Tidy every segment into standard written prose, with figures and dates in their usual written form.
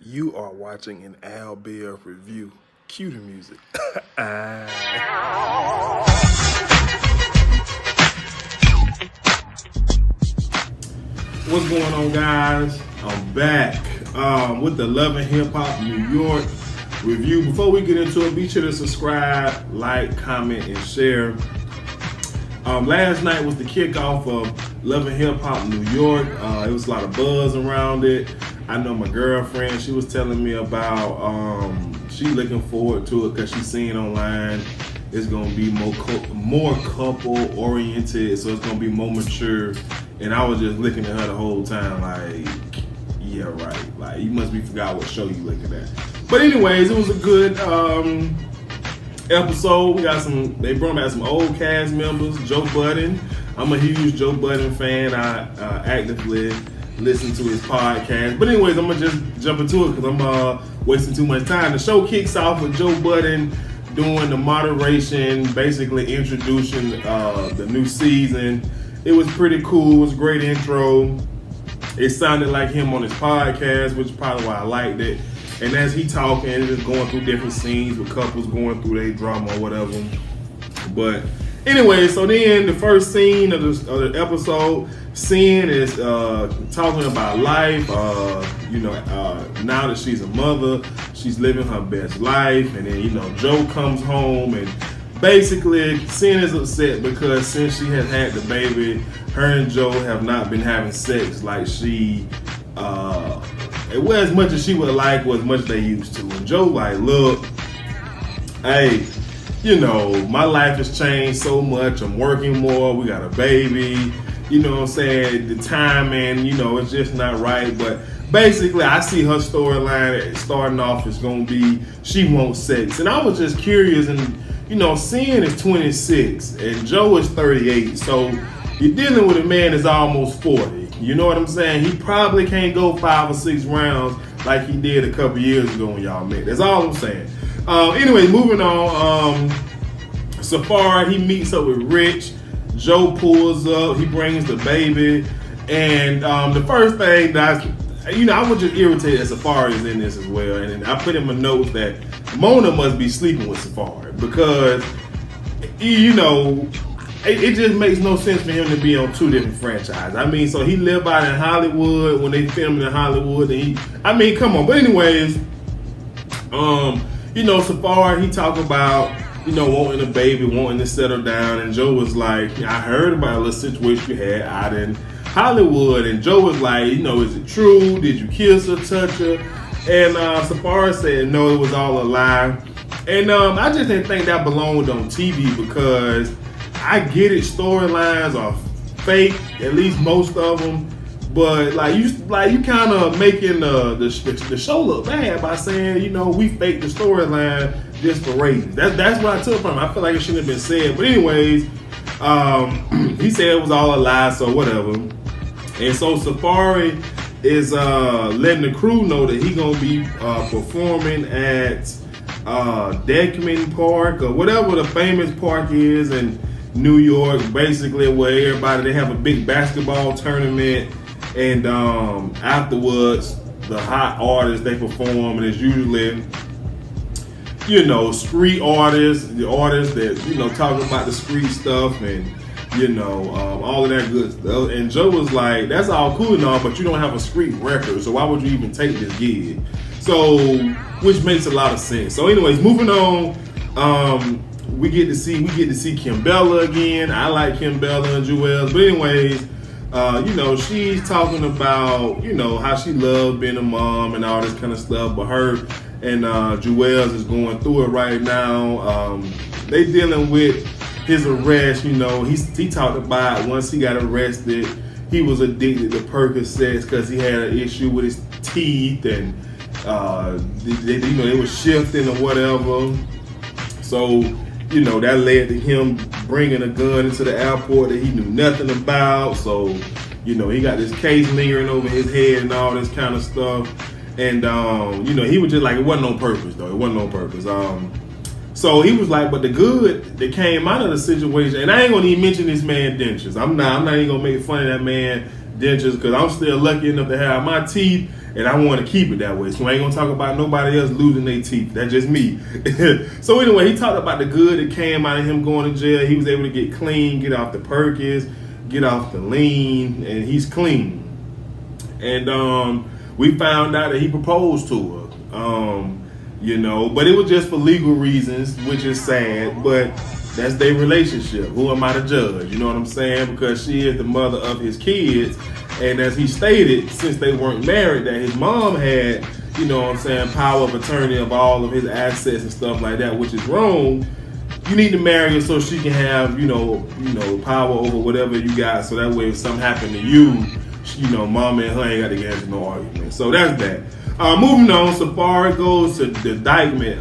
You are watching an Al Bear review. Cue the music. What's going on, guys? I'm back with the Love and Hip Hop New York review. Before we get into it, be sure to subscribe, like, comment, and share. Last night was the kickoff of Love and Hip Hop New York. It was a lot of buzz around it. I know my girlfriend, she was telling me about she looking forward to it because she's seeing online it's gonna be more couple oriented, so it's gonna be more mature. And I was just looking at her the whole time like, yeah, right. Like, you must be forgot what show you looking at. But anyways, it was a good episode. They brought back some old cast members. Joe Budden. I'm a huge Joe Budden fan. I actively listen to his podcast. But anyways, I'm gonna just jump into it because I'm wasting too much time. The show kicks off with Joe Budden doing the moderation, basically introducing the new season. It was pretty cool. It was a great intro. It sounded like him on his podcast, which is probably why I liked it. And as he talking, just going through different scenes with couples going through their drama or whatever. But anyway, so then the first scene of the episode, Sin is talking about life. Now that she's a mother, she's living her best life. And then, Joe comes home and basically Sin is upset because since she has had the baby, her and Joe have not been having sex like it was as much as she would like or as much as they used to. And Joe like, look, hey, my life has changed so much. I'm working more. We got a baby. You know what I'm saying? The timing, it's just not right. But basically, I see her storyline starting off is going to be she wants sex. And I was just curious. And, Sin is 26 and Joe is 38. So you're dealing with a man that's almost 40. You know what I'm saying? He probably can't go 5 or 6 rounds like he did a couple years ago when y'all met. That's all I'm saying. Anyway, moving on. Safari, he meets up with Rich. Joe pulls up. He brings the baby. And the first thing that I was just irritated that Safari is in this as well. And I put in my notes that Mona must be sleeping with Safari because, it just makes no sense for him to be on 2 different franchises. I mean, so he lived out in Hollywood when they filmed in Hollywood. And come on. But anyways, Safari, he talk about, wanting a baby, wanting to settle down. And Joe was like, I heard about a little situation you had out in Hollywood. And Joe was like, is it true? Did you kiss her, touch her? And Safari said, no, it was all a lie. And I just didn't think that belonged on TV because I get it, storylines are fake, at least most of them. But you kind of making the show look bad by saying, we faked the storyline just for ratings. That's what I took from it. I feel like it shouldn't have been said. But anyways, he said it was all a lie, so whatever. And so Safari is letting the crew know that he's gonna be performing at Deckman Park or whatever the famous park is in New York, basically where they have a big basketball tournament, and afterwards the hot artists they perform, and it's usually street artists, the artists that talk about the street stuff and all of that good stuff. And Joe was like, that's all cool and all, but you don't have a street record, so why would you even take this gig? So, which makes a lot of sense. So anyways, moving on, we get to see Kimbella again. I like Kimbella and Juelz. But anyways, she's talking about, how she loved being a mom and all this kind of stuff. But her and Juelz is going through it right now. They dealing with his arrest. He talked about once he got arrested, he was addicted to Percocets because he had an issue with his teeth and they were shifting or whatever. So that led to him bringing a gun into the airport that he knew nothing about. So, he got this case lingering over his head and all this kind of stuff. And, he was just like, it wasn't on purpose, though. It wasn't on purpose. So he was like, but the good that came out of the situation, and I ain't gonna even mention this man dentures. I'm not even gonna make fun of that man dentures because I'm still lucky enough to have my teeth And I want to keep it that way. So I ain't gonna talk about nobody else losing their teeth. That's just me. So anyway, he talked about the good that came out of him going to jail. He was able to get clean, get off the Perkins, get off the lean, and he's clean. And we found out that he proposed to her. You know, but it was just for legal reasons, which is sad, but that's their relationship. Who am I to judge? You know what I'm saying? Because she is the mother of his kids. And as he stated, since they weren't married, that his mom had, you know what I'm saying, power of attorney of all of his assets and stuff like that, which is wrong. You need to marry her so she can have, you know, power over whatever you got. So that way if something happened to you, mama and her ain't got to get into no argument. So that's that. Moving on, Safari goes to the Dykeman.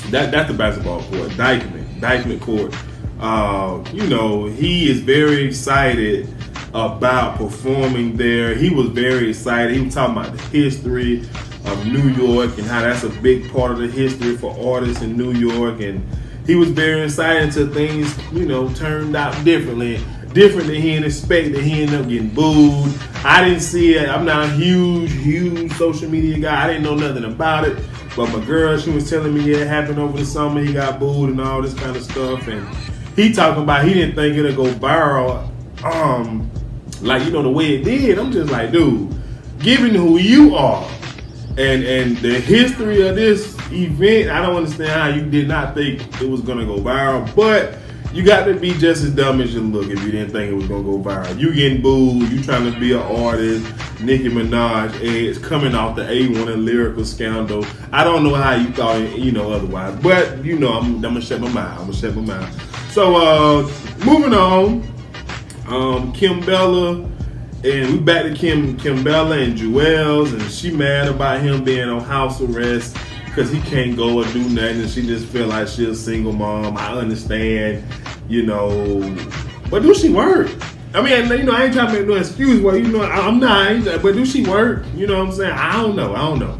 That's the basketball court. Dykeman court. He is very excited about performing there. He was very excited. He was talking about the history of New York and how that's a big part of the history for artists in New York. And he was very excited until things, turned out differently than he didn't expect. That he ended up getting booed. I didn't see it. I'm not a huge social media guy. I didn't know nothing about it. But my girl, she was telling me it happened over the summer. He got booed and all this kind of stuff. And he talking about he didn't think it'd go viral. The way it did. I'm just like, dude, given who you are and the history of this event, I don't understand how you did not think it was gonna go viral. But you got to be just as dumb as you look if you didn't think it was gonna go viral. You getting booed, you trying to be an artist, Nicki Minaj is coming off the A1 and lyrical scandal. I don't know how you thought otherwise. But I'm gonna shut my mouth. So moving on, Kimbella, and we back to Kimbella and Juelz, and she mad about him being on house arrest because he can't go or do nothing, and she just feel like she's a single mom. I understand, but do she work? I mean, I ain't trying to make no excuse. Well, I'm not. But do she work? You know what I'm saying? I don't know.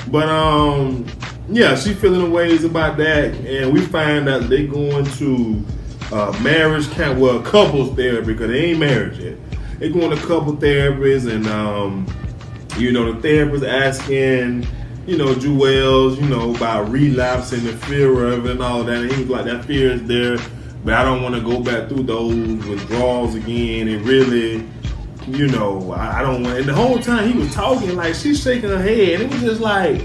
But yeah, she feeling the ways about that, and we find out they going to couples therapy because they ain't married yet. They going to couple therapists, and the therapist asking, Juelz, about relapsing the fear of it and all of that. And he was like, that fear is there, but I don't want to go back through those withdrawals again. And really, I don't want. And the whole time he was talking, like she's shaking her head. And it was just like,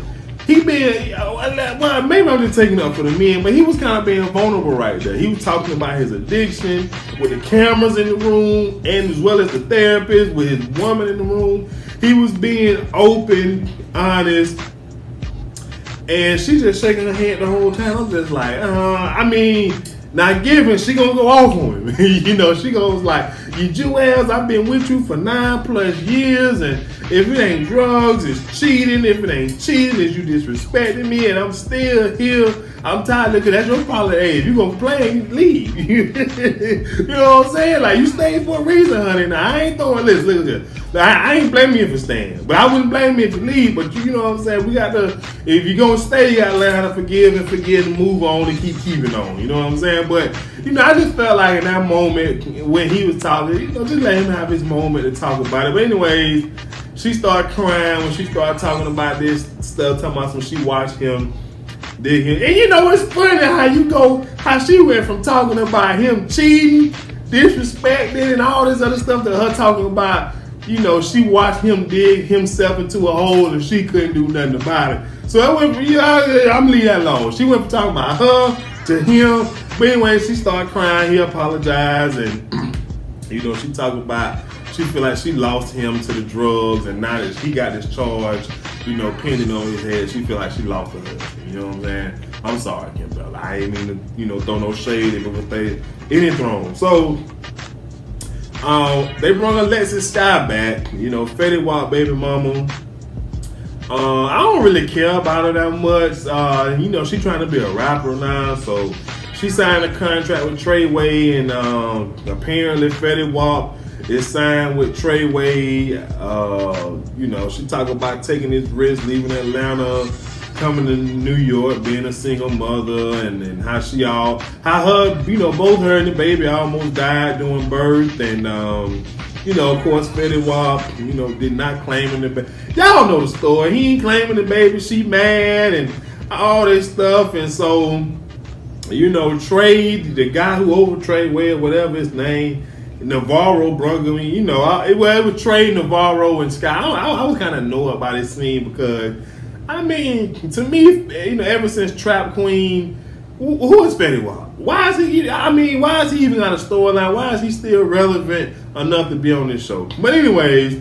well, maybe I'm just taking up for the men, but he was kind of being vulnerable right there. He was talking about his addiction with the cameras in the room, and as well as the therapist with his woman in the room. He was being open, honest. And she's just shaking her head the whole time. I'm just like, not giving, she gonna go off on him. She goes like, you Juelz, I've been with you for 9+ years, and if it ain't drugs, it's cheating. If it ain't cheating, it's you disrespecting me, and I'm still here. I'm tired of it. That's your problem. Hey, if you gonna play, leave. You know what I'm saying? Like, you stayed for a reason, honey. Now, I ain't throwing this. Look at this. I ain't blaming you for staying, but I wouldn't blame you if you leave. But you know what I'm saying? We got to, if you're gonna stay, you gotta learn how to forgive and move on and keep keeping on. You know what I'm saying? But I just felt like in that moment when he was talking, just let him have his moment to talk about it. But anyways, she started crying when she started talking about this stuff, talking about when she watched him dig him. And it's funny how she went from talking about him cheating, disrespecting, and all this other stuff to her talking about, she watched him dig himself into a hole and she couldn't do nothing about it. So I went from, I'm leave that alone. She went from talking about her to him. But anyway, she started crying. He apologized, and she talking about she feel like she lost him to the drugs, and now that he got this charge, pending on his head, she feel like she lost her husband. You know what I'm saying? I'm sorry, Kimbella. I ain't mean to, throw no shade if it was any thrown. So they brought Alexis Sky back. Fetty Wap baby mama. I don't really care about her that much. She trying to be a rapper now, so she signed a contract with Treyway, and apparently Fetty Wap is signed with Treyway. She talk about taking this risk, leaving Atlanta, coming to New York, being a single mother, and how her, both her and the baby almost died during birth, and You know, of course, Fetty Wap, you know, did not claiming the baby. Y'all know the story. He ain't claiming the baby. She mad and all this stuff. And so, you know, Trey, the guy who over Trey, whatever his name, Navarro, bro. I mean, you know, it was Trey, Navarro, and Sky. I was kind of know about this scene because, I mean, to me, you know, ever since Trap Queen, who is Fetty Wap? Why is he even got a storyline? Why is he still relevant enough to be on this show? But anyways,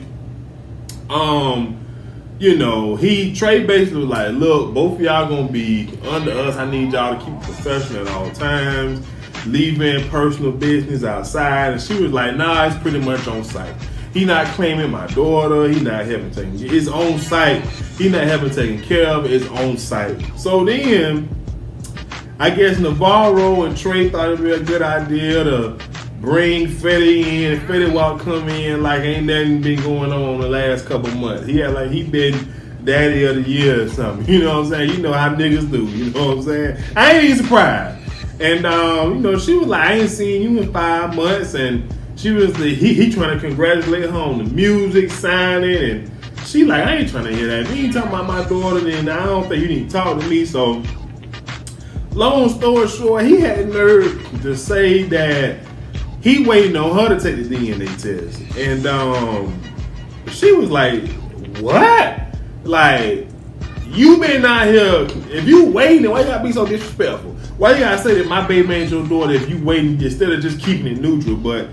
you know, Trey basically was like, look, both of y'all gonna be under us. I need y'all to keep professional at all times, leaving personal business outside. And she was like, nah, it's pretty much on site. He not claiming my daughter. He not having taken it's on site. He not having taken care of it. It's on site. So then, I guess Navarro and Trey thought it'd be a good idea to bring Fetty in. Fetty Wap come in like ain't nothing been going on the last couple months. He had like he been daddy of the year or something. You know what I'm saying? You know how niggas do. You know what I'm saying? I ain't even surprised. And you know, she was like, I ain't seen you in 5 months, and she was he trying to congratulate her on the music signing, and she like, I ain't trying to hear that. If you ain't talking about my daughter, then I don't think you need to talk to me. So long story short, he had the nerve to say that he waiting on her to take the DNA test. And she was like, what? Like, you been out here, if you waiting, why you gotta be so disrespectful? Why you gotta say that my baby ain't your daughter if you waiting instead of just keeping it neutral? But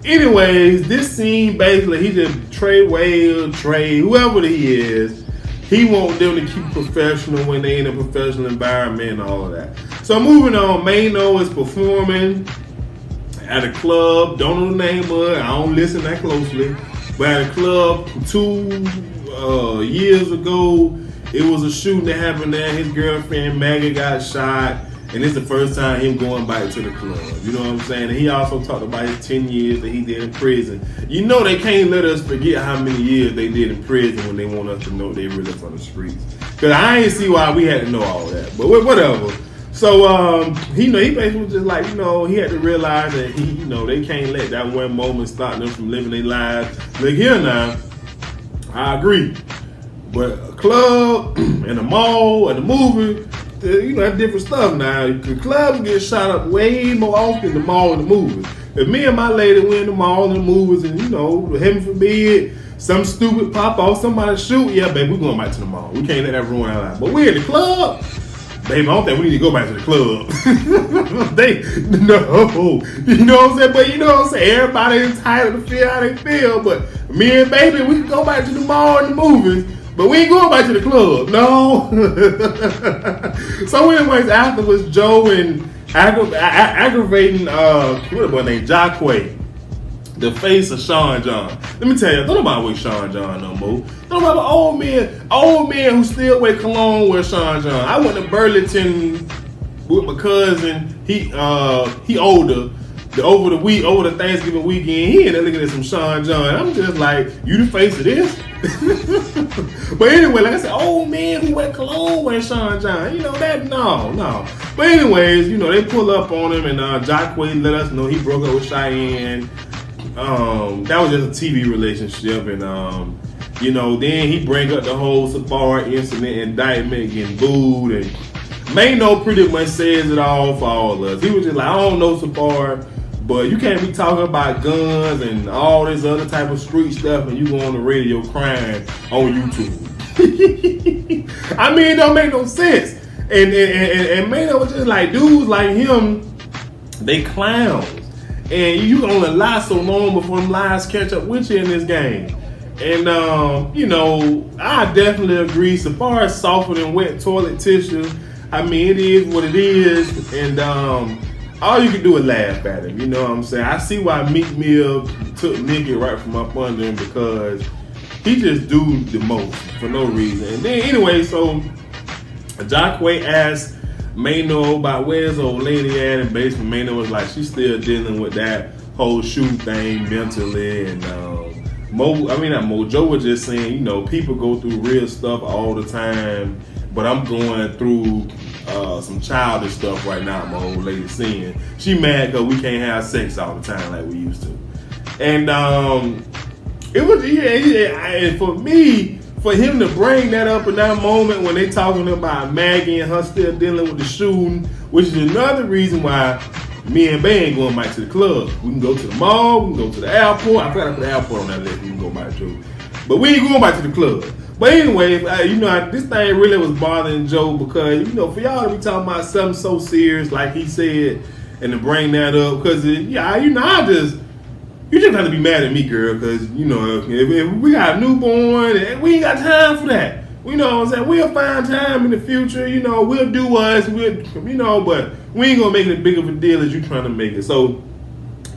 anyways, this scene basically, he just Trey, whoever he is, he want them to keep professional when they in a professional environment and all of that. So moving on, Mano is performing at a club. Don't know the name of it. I don't listen that closely. But at a club 2 years ago, it was a shooting that happened there. His girlfriend Maggie got shot. And it's the first time him going back to the club. You know what I'm saying? And he also talked about his 10 years that he did in prison. You know they can't let us forget how many years they did in prison when they want us to know they really from the streets. Because I ain't see why we had to know all that. But whatever. So, he basically was just like, you know, he had to realize that they can't let that one moment stop them from living their lives. Look here now, I agree. But a club and a mall and a movie, that's different stuff now. The clubs get shot up way more often than the mall and the movies. If me and my lady went in the mall and the movies and, heaven forbid, some stupid pop off, somebody shoot, yeah, baby, we're going back to the mall. We can't let that ruin our life. But we're in the club, baby, I don't think we need to go back to the club. No. You know what I'm saying? But you know what I'm saying? Everybody entitled to feel how they feel. But me and baby, we can go back to the mall and the movies. But we ain't going back to the club, no. So anyways, afterwards, Joe and aggravating, what the boy named Jacquay, the face of Sean John. Let me tell you, don't nobody wear Sean John no more. Don't nobody old men who still wear cologne wear Sean John. I went to Burlington with my cousin. He older. Over the Thanksgiving weekend, he ended up looking at some Sean John. I'm just like, you the face of this? But anyway, like I said, old man who wear cologne wear Sean John. No. But anyways, they pull up on him, and Jacquay let us know he broke up with Cheyenne. That was just a TV relationship, and then he bring up the whole Safari incident, indictment, getting booed, and Mano pretty much says it all for all of us. He was just like, I don't know Safari, but you can't be talking about guns and all this other type of street stuff and you go on the radio crying on YouTube. I mean, it don't make no sense. And Mano was just like, dudes like him, they clowns. And you can only lie so long before them lies catch up with you in this game. And, I definitely agree. Safari is softer than wet toilet tissue. I mean, it is what it is. And all you can do is laugh at him. You know what I'm saying? I see why Meek Mill took Nicki right from up under him, because he just do the most for no reason. And then anyway, so Jacquay asked Mano about where's old lady at, and basically Mano was like, she's still dealing with that whole shoe thing mentally. And Joe was just saying, people go through real stuff all the time, but I'm going through some childish stuff right now, my old lady saying. She mad because we can't have sex all the time like we used to. And It was, and for me, for him to bring that up in that moment when they talking about Maggie and her still dealing with the shooting, which is another reason why me and Bay ain't going back to the club. We can go to the mall, we can go to the airport. I forgot to put the airport on that list. We can go back to, but we ain't going back to the club. But anyway, this thing really was bothering Joe because, for y'all to be talking about something so serious like he said and to bring that up, because, you just have to be mad at me, girl, because, if we got a newborn, and we ain't got time for that. You know what I'm saying? We'll find time in the future, we'll do us, but we ain't going to make it as big of a deal as you trying to make it. So,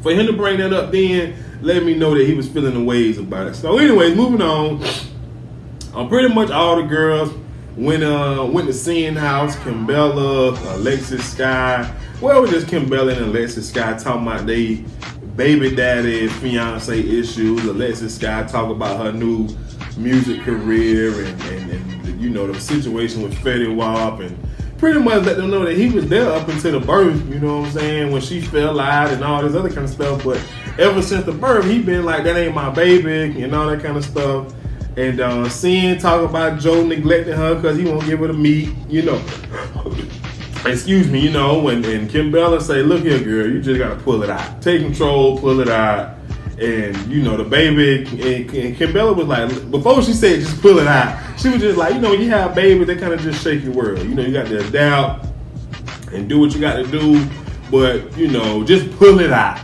for him to bring that up then, let me know that he was feeling the ways about it. So, anyways, moving on. Pretty much all the girls went to Sin House. Kimbella, Alexis Sky. Well, it was just Kimbella and Alexis Sky talking about they baby daddy, fiance issues. Alexis Sky talk about her new music career and the situation with Fetty Wap, and pretty much let them know that he was there up until the birth, you know what I'm saying, when she fell out and all this other kind of stuff. But ever since the birth, he been like, that ain't my baby and all that kind of stuff. And Sin talk about Joe neglecting her because he won't give her the meat, Excuse me, and Kimbella say, look here, girl, you just gotta pull it out. Take control, pull it out. And, the baby, and Kimbella was like, before she said just pull it out, she was just like, when you have babies, they kind of just shake your world. You got to adapt and do what you got to do, but, just pull it out.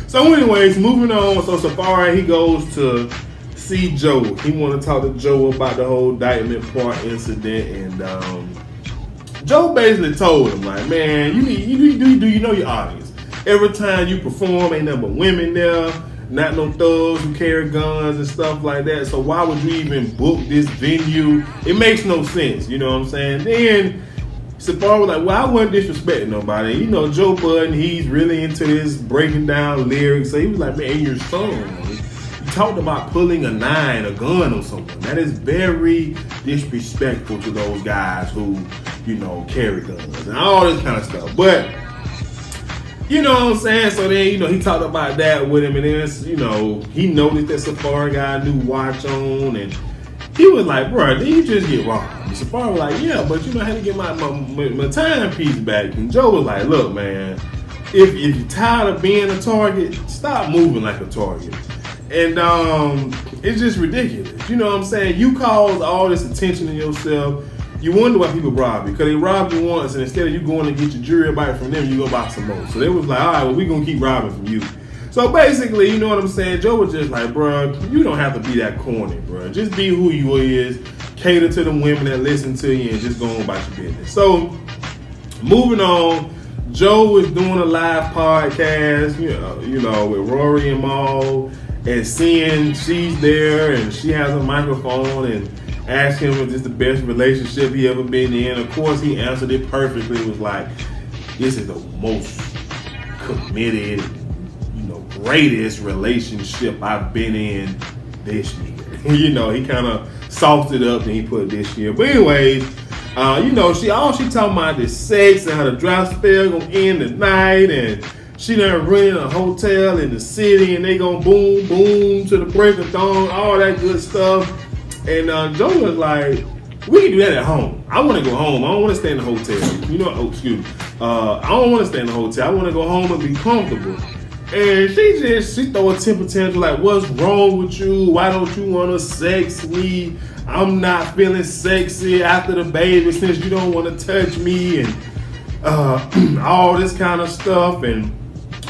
So anyways, moving on. So Safari, he goes to see Joe. He want to talk to Joe about the whole Diamond Park incident, and Joe basically told him, like, man, you know your audience. Every time you perform, ain't nothing but women there, not no thugs who carry guns and stuff like that. So why would you even book this venue? It makes no sense, you know what I'm saying? Then Safari was like, well, I wasn't disrespecting nobody. Joe Budden, he's really into this breaking down lyrics. So he was like, man, in your song, you talked about pulling a gun or something. That is very disrespectful to those guys who, carry guns and all this kind of stuff. But, you know what I'm saying? So then, he talked about that with him, and then, he noticed that Safari got a new watch on, and he was like, bro, did you just get robbed? And Safari was like, yeah, but I had to get my timepiece back. And Joe was like, look, man, if you're tired of being a target, stop moving like a target. And it's just ridiculous. You know what I'm saying? You cause all this attention to yourself. You wonder why people rob you, because they robbed you once, and instead of you going to get your jewelry back from them, you go buy some more. So they was like, all right, well, we're going to keep robbing from you. So basically, you know what I'm saying? Joe was just like, bro, you don't have to be that corny, bro. Just be who you is, cater to the women that listen to you, and just go on about your business. So, moving on, Joe is doing a live podcast, with Rory and Maul, and seeing she's there, and she has a microphone, and asked him if this the best relationship he ever been in. Of course, he answered it perfectly. It was like, this is the most committed, greatest relationship I've been in this year. He kind of softened it up and he put this year. But anyways, she talking about the sex and how the dry spell gonna end tonight, and she done rented a hotel in the city and they gonna boom, boom to the break of dawn, all that good stuff. And Joe was like, we can do that at home. I want to go home. I don't want to stay in the hotel. I don't want to stay in the hotel. I want to go home and be comfortable. And she throw a temper tantrum like, what's wrong with you? Why don't you want to sex me? I'm not feeling sexy after the baby since you don't want to touch me, and all this kind of stuff.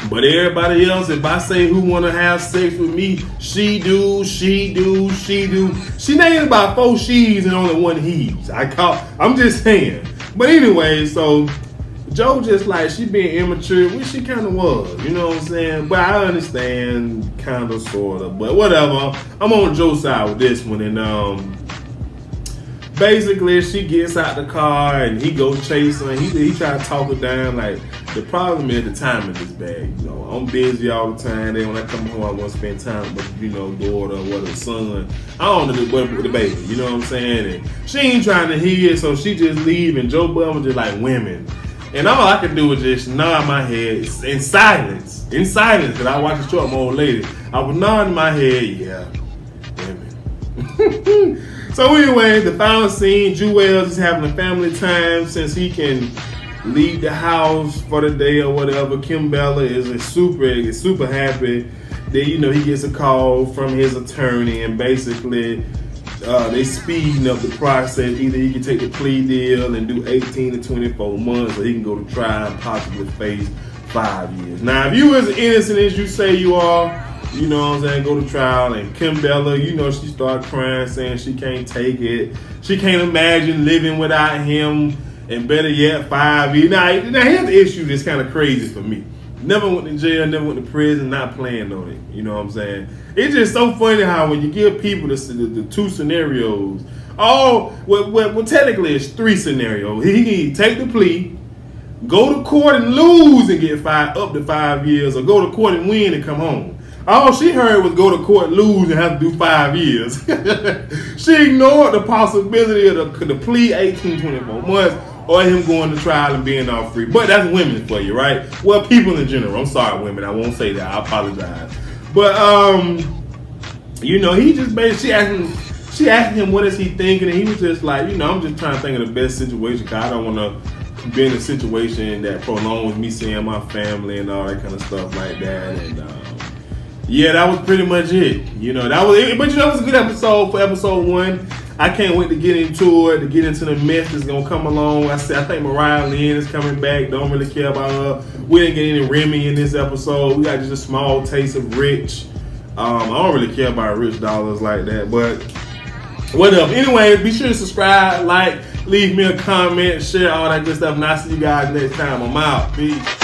But everybody else, if I say who want to have sex with me, she do. She named about 4 she's and only 1 he's. I'm just saying. But anyway, so Joe just like, she being immature, which she kind of was, you know what I'm saying? But I understand, kind of, sort of. But whatever, I'm on Joe's side with this one. And basically, she gets out the car and he go chase her. And he try to talk her down. Like, the problem is the timing is bad. I'm busy all the time. Then when I come home, I want to spend time with, daughter or with her son. I don't know with the baby, you know what I'm saying? And she ain't trying to hear it, so she just leave. And Joe Budden was just like, women. And all I could do was just nod my head in silence. Because I watched the show with my old lady. I was nodding my head, yeah. So anyway, the final scene, Juelz is having a family time since he can leave the house for the day or whatever. Kimbella is super happy that, you know, he gets a call from his attorney, and basically they speeding up the process. Either he can take the plea deal and do 18 to 24 months, or he can go to trial and possibly face 5 years. Now, if you as innocent as you say you are, you know what I'm saying, go to trial. And Kimbella, you know, she started crying, saying she can't take it. She can't imagine living without him, and better yet, 5 years. Now here's the issue that's kind of crazy for me. Never went to jail, never went to prison, not playing on it. You know what I'm saying? It's just so funny how when you give people the two scenarios, well, technically it's 3 scenarios. He can take the plea, go to court and lose and get up to 5 years, or go to court and win and come home. All she heard was go to court, lose, and have to do 5 years. She ignored the possibility of the plea, 18, 24 months, or him going to trial and being all free. But that's women for you, right? Well, people in general. I'm sorry, women. I won't say that. I apologize. But, you know, he just basically, she asked him what is he thinking, and he was just like, you know, I'm just trying to think of the best situation, because I don't want to be in a situation that prolongs me seeing my family and all that kind of stuff like that. And, yeah, that was pretty much it. You know, that was it. But you know, it was a good episode for episode 1. I can't wait to get into it, to get into the mess that's gonna come along. I think Mariah Lynn is coming back. Don't really care about her. We didn't get any Remy in this episode. We got just a small taste of Rich. I don't really care about Rich dollars like that, but whatever. Anyway, be sure to subscribe, like, leave me a comment, share all that good stuff, and I'll see you guys next time. I'm out. Peace.